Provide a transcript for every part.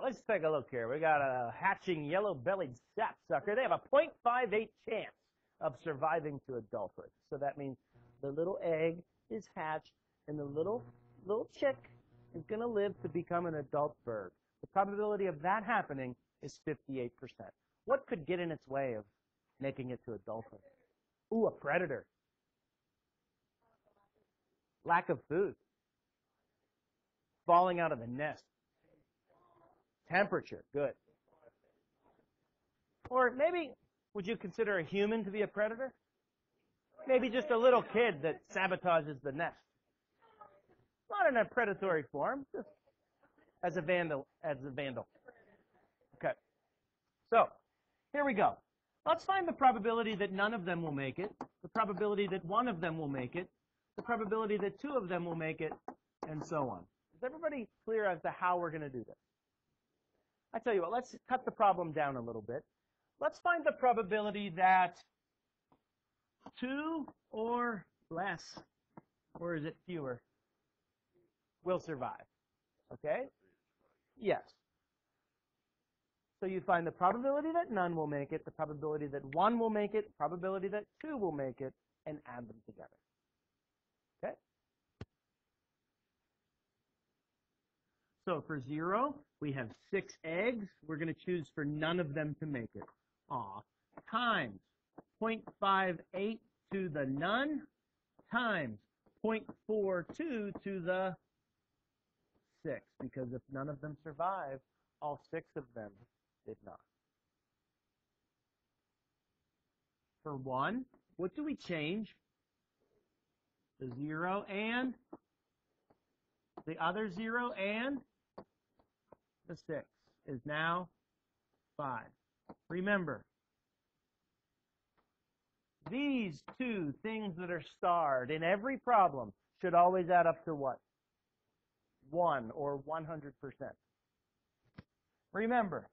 let's take a look here. We got a hatching yellow-bellied sapsucker. They have a 0.58 chance of surviving to adulthood. So that means the little egg is hatched, and the little chick is going to live to become an adult bird. The probability of that happening is 58%. What could get in its way of making it to adulthood? Ooh, a predator. Lack of food. Falling out of the nest. Temperature, good. Or maybe, would you consider a human to be a predator? Maybe just a little kid that sabotages the nest. Not in a predatory form, just as a vandal. Okay. So, here we go. Let's find the probability that none of them will make it, the probability that one of them will make it, the probability that two of them will make it, and so on. Is everybody clear as to how we're going to do this? I tell you what, let's cut the problem down a little bit. Let's find the probability that two or less, or is it fewer, will survive. Okay? Yes. So you find the probability that none will make it, the probability that one will make it, the probability that two will make it, and add them together. Okay? So for 0, we have 6 eggs. We're going to choose for none of them to make it. Times 0.58 to the none times 0.42 to the 6. Because if none of them survive, all 6 of them did not. For 1, what do we change? The 0 and the other 0 and the 6 is now 5. Remember, these two things that are starred in every problem should always add up to what? 1 or 100%. Remember,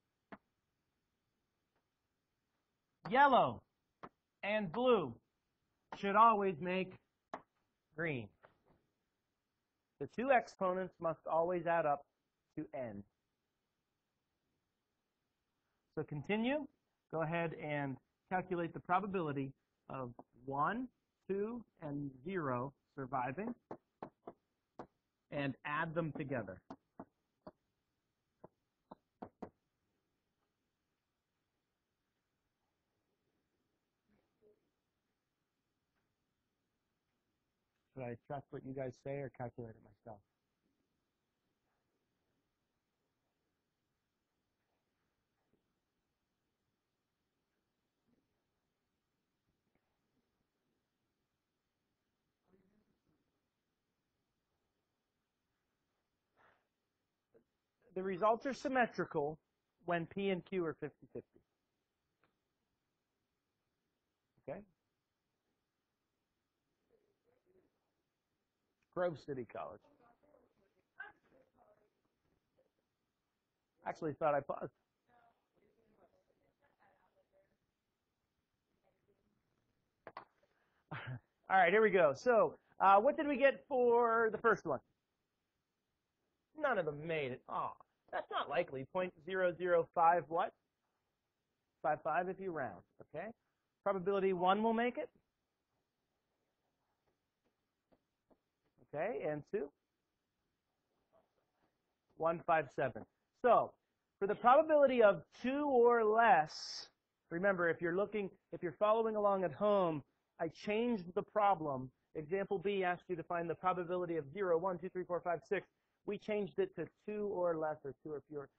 yellow and blue should always make green. The two exponents must always add up to n. So continue. Go ahead and calculate the probability of 1, 2, and 0 surviving, and add them together. Should I trust what you guys say or calculate it myself? The results are symmetrical when P and Q are 50-50. Okay? Grove City College. Actually thought I paused. All right, here we go. So, what did we get for the first one? None of them made it. Oh, that's not likely. 0.005 what? 55 if you round, okay? Probability 1 will make it. Okay, and 2? 157. So, for the probability of 2 or less, remember, if you're following along at home, I changed the problem. Example B asked you to find the probability of 0, 1, 2, 3, 4, 5, 6. We changed it to 2 or less, or 2 or fewer.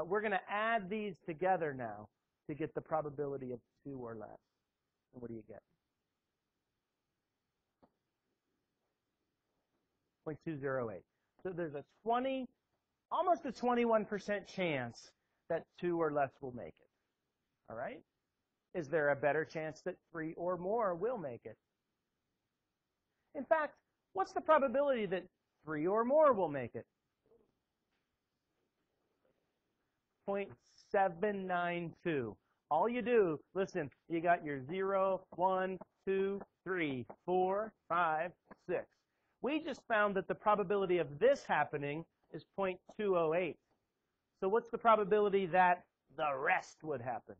We're going to add these together now to get the probability of 2 or less. And what do you get? 0.208. So there's a almost a 21% chance that 2 or less will make it. All right? Is there a better chance that 3 or more will make it? In fact, what's the probability that 3 or more will make it? 0.792. All you do, listen, you got your 0, 1, 2, 3, 4, 5, 6. We just found that the probability of this happening is 0.208. So what's the probability that the rest would happen?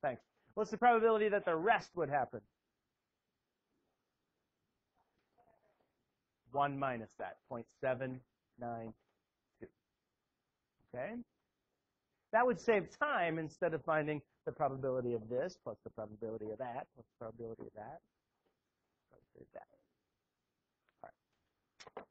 Thanks. What's the probability that the rest would happen? 1 minus that, 0.792. Okay? That would save time instead of finding the probability of this plus the probability of that plus the probability of that. Probability of that. All right.